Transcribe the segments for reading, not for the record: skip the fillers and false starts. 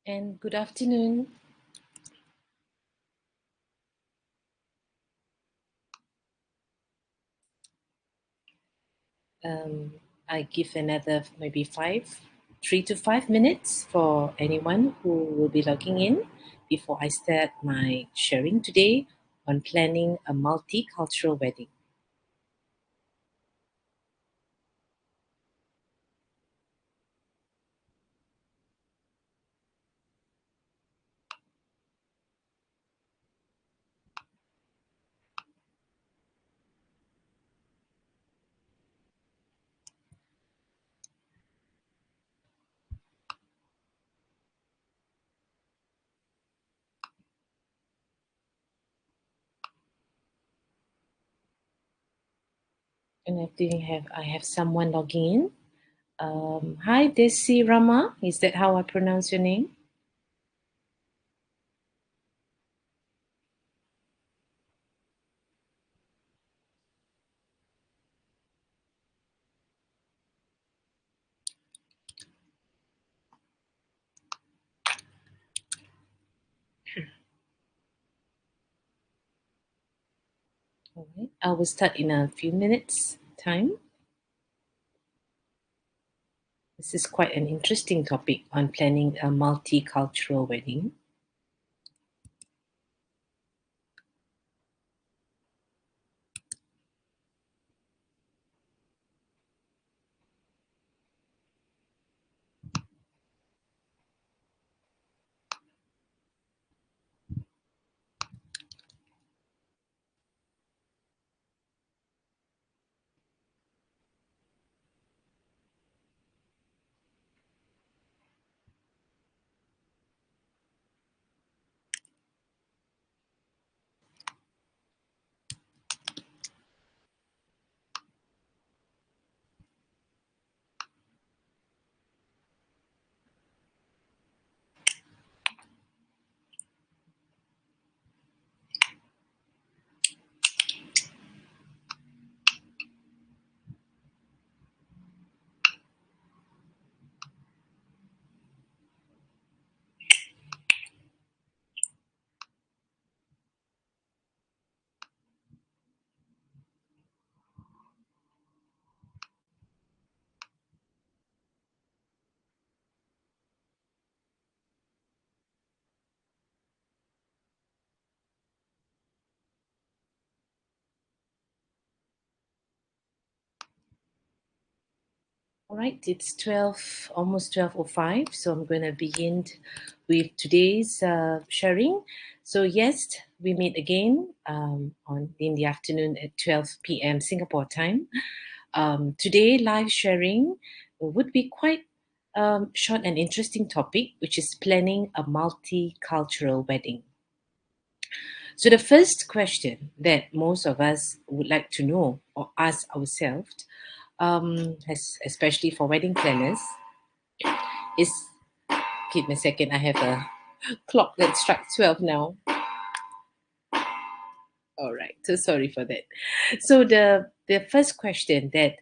And good afternoon. I give another maybe 3 to 5 minutes for anyone who will be logging in before I start my sharing today on planning a multicultural wedding. And I have someone logging in. Hi, Desi Rama. Is that how I pronounce your name? All right. I will start in a few minutes' time. This is quite an interesting topic on planning a multicultural wedding. All right, it's 12, almost 12:05, so I'm going to begin with today's sharing. So yes, we meet again on in the afternoon at 12 p.m. Singapore time. Today, live sharing would be quite short and interesting topic, which is planning a multicultural wedding. So the first question that most of us would like to know or ask ourselves, especially for wedding planners, is give me a second. I have a clock that strikes 12 now. All right. So sorry for that. So the first question that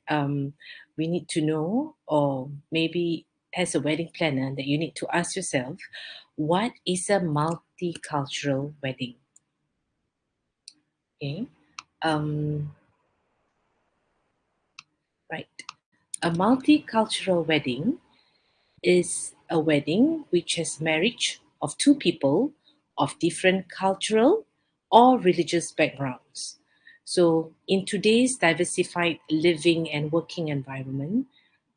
we need to know, or maybe as a wedding planner, that you need to ask yourself, what is a multicultural wedding? Okay. Um, right. A multicultural wedding is a wedding which has marriage of two people of different cultural or religious backgrounds. So, in today's diversified living and working environment,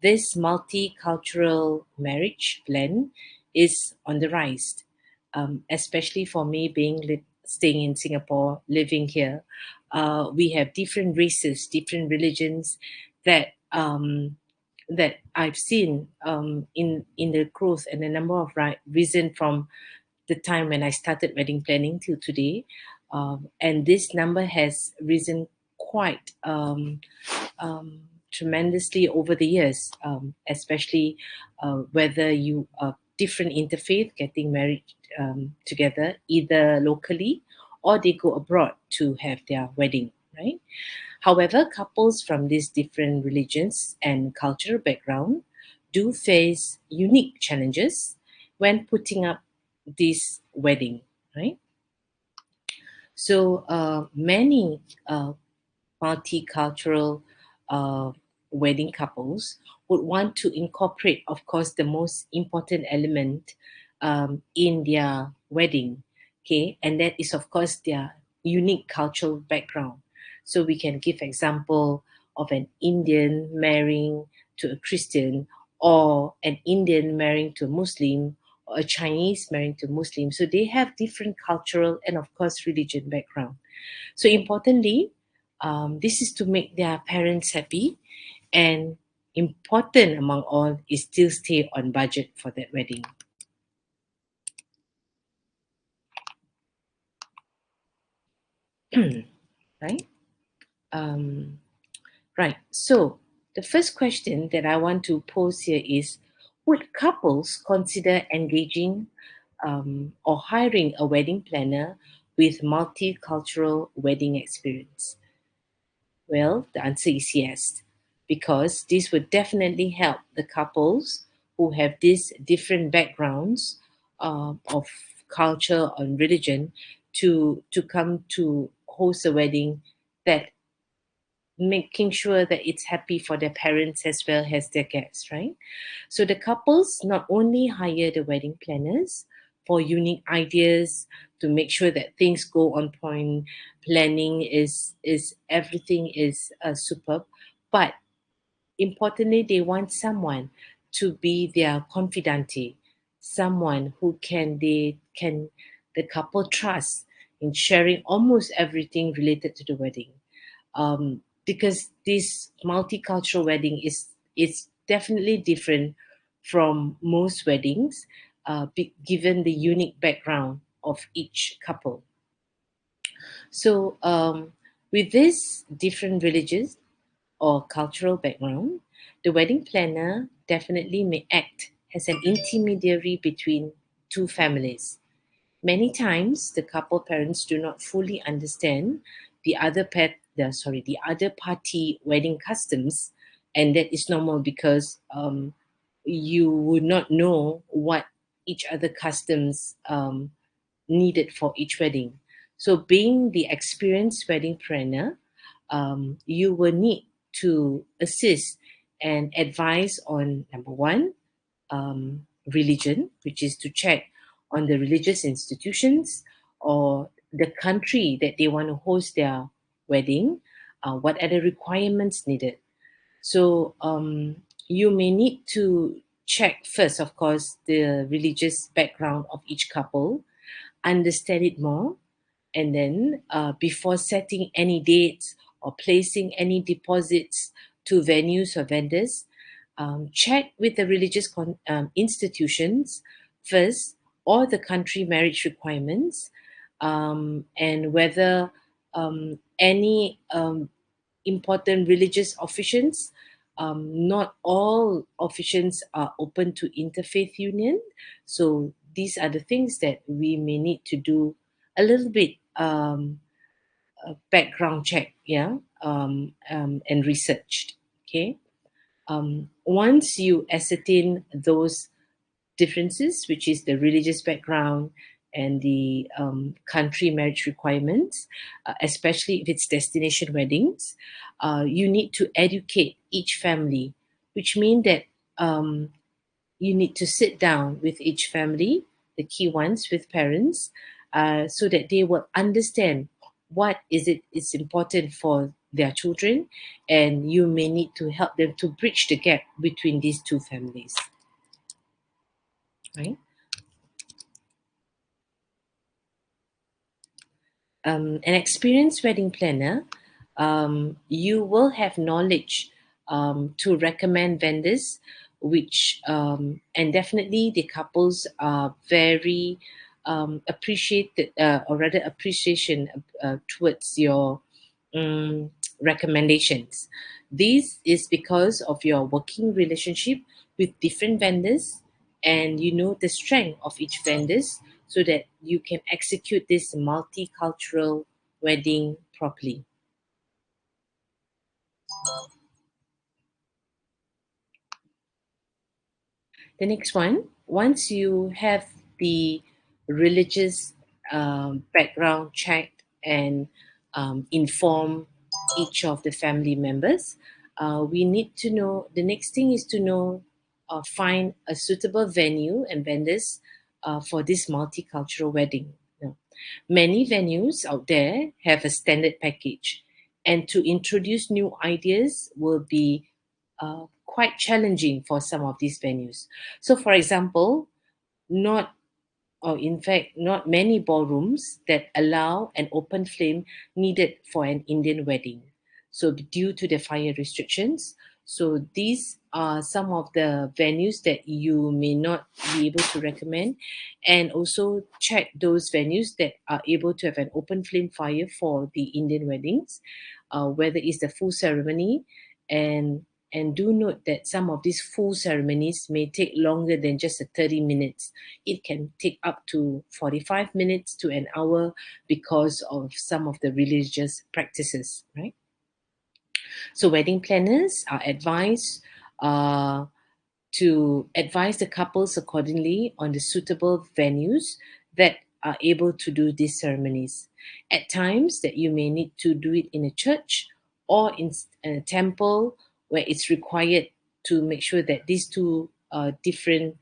this multicultural marriage blend is on the rise, especially for me being staying in Singapore, living here. We have different races, different religions that that I've seen in the growth and the number of reason from the time when I started wedding planning till today, and this number has risen quite tremendously over the years, especially whether you are different interfaith getting married together either locally or they go abroad to have their wedding, right? However, couples from these different religions and cultural background do face unique challenges when putting up this wedding, right? So many multicultural uh, wedding couples would want to incorporate, of course, the most important element in their wedding, okay, and that is, of course, their unique cultural background. So we can give example of an Indian marrying to a Christian, or an Indian marrying to a Muslim, or a Chinese marrying to a Muslim. So they have different cultural and, of course, religion background. So importantly, this is to make their parents happy, and important among all is still stay on budget for that wedding, right? Um, right. So the first question that I want to pose here is: would couples consider engaging or hiring a wedding planner with multicultural wedding experience? Well, the answer is yes, because this would definitely help the couples who have these different backgrounds of culture and religion to come to host a wedding that making sure that it's happy for their parents as well as their guests, right? So the couples not only hire the wedding planners for unique ideas to make sure that things go on point, planning is everything is superb, but importantly, they want someone to be their confidante, someone who can the couple trust in sharing almost everything related to the wedding, because this multicultural wedding is definitely different from most weddings, given the unique background of each couple. So, with this different religious or cultural background, the wedding planner definitely may act as an intermediary between two families. Many times, the couple parents do not fully understand the other party wedding customs, and that is normal because you would not know what each other customs needed for each wedding. So, being the experienced wedding planner, you will need to assist and advise on number one, religion, which is to check on the religious institutions or the country that they want to host their wedding, what are the requirements needed. So you may need to check first, of course, the religious background of each couple, understand it more, and then before setting any dates or placing any deposits to venues or vendors, check with the religious institutions first, or the country marriage requirements, and whether any important religious officials. Not all officials are open to interfaith union, so these are the things that we may need to do a little bit background check, yeah, and researched. Okay, once you ascertain those differences, which is the religious background and the country marriage requirements, especially if it's destination weddings, you need to educate each family, which means that you need to sit down with each family, the key ones with parents, so that they will understand what is it is important for their children, and you may need to help them to bridge the gap between these two families, right? An experienced wedding planner, you will have knowledge to recommend vendors, which and definitely the couples are very appreciated, or rather appreciation towards your um, recommendations. This is because of your working relationship with different vendors, and you know the strength of each vendors, so that you can execute this multicultural wedding properly. The next one, once you have the religious background checked and inform each of the family members, we need to know the next thing is to know find a suitable venue and vendors for this multicultural wedding. You know, many venues out there have a standard package, and to introduce new ideas will be quite challenging for some of these venues. So, for example, not or in fact, not many ballrooms that allow an open flame needed for an Indian wedding. So, due to the fire restrictions, so these are some of the venues that you may not be able to recommend, and also check those venues that are able to have an open flame fire for the Indian weddings, whether it's the full ceremony, and do note that some of these full ceremonies may take longer than just a 30 minutes. It can take up to 45 minutes to an hour because of some of the religious practices, right? So wedding planners are advised uh, to advise the couples accordingly on the suitable venues that are able to do these ceremonies. At times that you may need to do it in a church or in a temple where it's required to make sure that these two different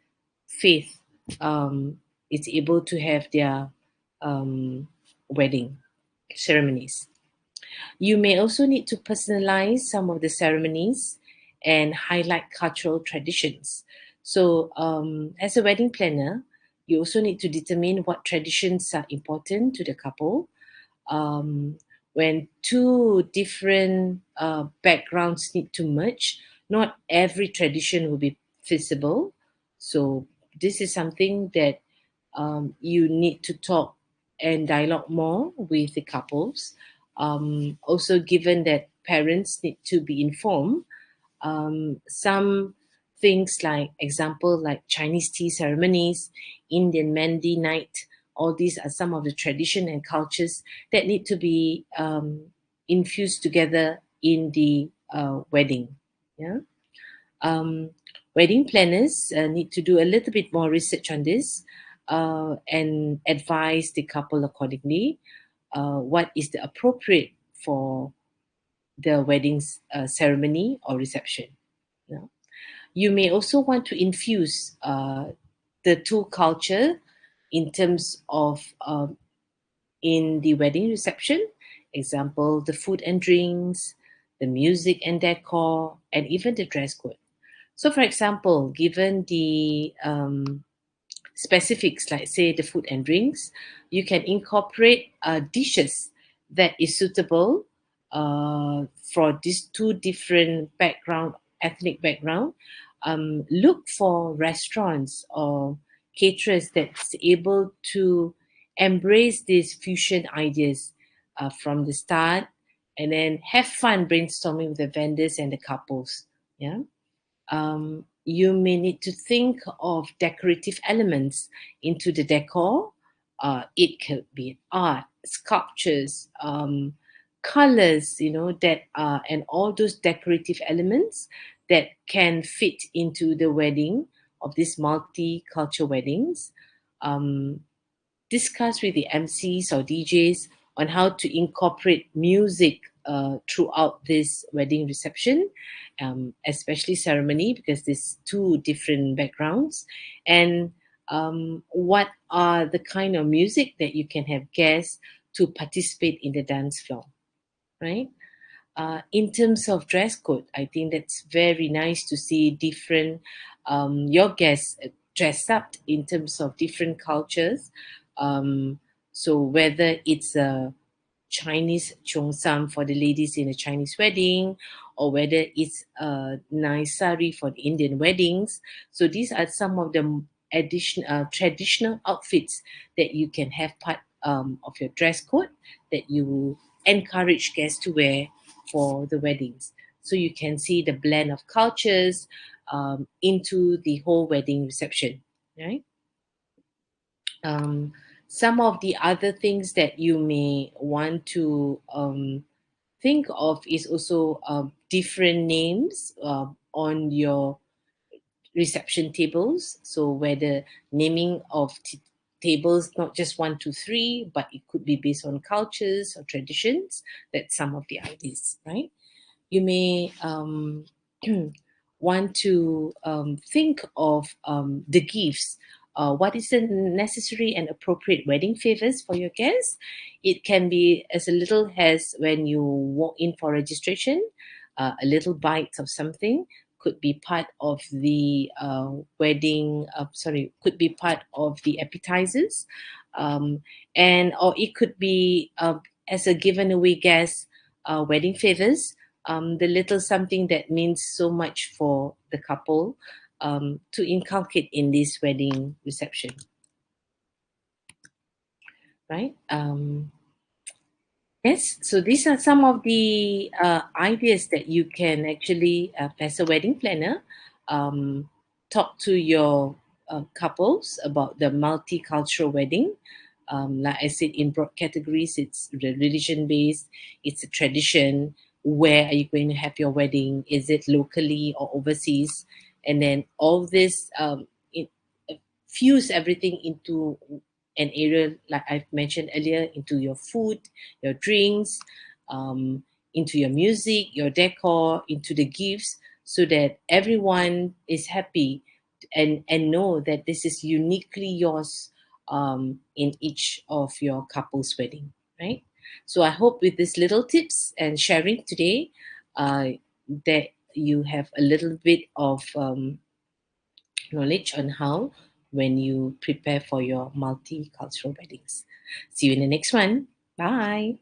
faith is able to have their um, wedding ceremonies. You may also need to personalize some of the ceremonies and highlight cultural traditions. So, as a wedding planner, you also need to determine what traditions are important to the couple. Um, when two different backgrounds need to merge, not every tradition will be feasible. So, this is something that you need to talk and dialogue more with the couples. Also, given that parents need to be informed, some things like example like Chinese tea ceremonies, Indian Mehndi night, all these are some of the tradition and cultures that need to be infused together in the wedding. Yeah. um, Wedding planners need to do a little bit more research on this and advise the couple accordingly. What is the appropriate for the wedding's ceremony or reception? You know? You may also want to infuse the two culture in terms of in the wedding reception. Example, the food and drinks, the music and decor, and even the dress code. So, for example, given the specifics, like say the food and drinks, you can incorporate dishes that is suitable for these two different background, ethnic background. Look for restaurants or caterers that's able to embrace these fusion ideas from the start, and then have fun brainstorming with the vendors and the couples. Yeah. You may need to think of decorative elements into the decor. It could be art, sculptures, colors, that are, and all those decorative elements that can fit into the wedding of these multicultural weddings. Um, Discuss with the MCs or DJs on how to incorporate music throughout this wedding reception, especially ceremony, because there's two different backgrounds. And what are the kind of music that you can have guests to participate in the dance floor, right? In terms of dress code, I think that's very nice to see different your guests dressed up in terms of different cultures. Um, so whether it's a Chinese cheongsam for the ladies in a Chinese wedding, or whether it's a nice sari for the Indian weddings. So these are some of the additional traditional outfits that you can have part of your dress code that you encourage guests to wear for the weddings. So you can see the blend of cultures into the whole wedding reception, right? Um, some of the other things that you may want to think of is also different names on your reception tables, so where the naming of tables not just 1 2 3, but it could be based on cultures or traditions. That's some of the ideas, right? You may want to think of the gifts. What is the necessary and appropriate wedding favors for your guests? It can be as little as when you walk in for registration, a little bite of something could be part of the wedding. Sorry, could be part of the appetizers, um, and or it could be as a given away guest wedding favors, the little something that means so much for the couple, to inculcate in this wedding reception, right? Yes, so these are some of the ideas that you can actually, as a wedding planner, um, talk to your couples about the multicultural wedding. Like I said, in broad categories, it's religion based, it's a tradition. Where are you going to have your wedding? Is it locally or overseas? And then all this, fuse everything into an area, like I've mentioned earlier, into your food, your drinks, um, into your music, your decor, into the gifts, so that everyone is happy and know that this is uniquely yours, in each of your couple's wedding, right? So I hope with these little tips and sharing today, that you have a little bit of knowledge on how when you prepare for your multicultural weddings. See you in the next one. Bye.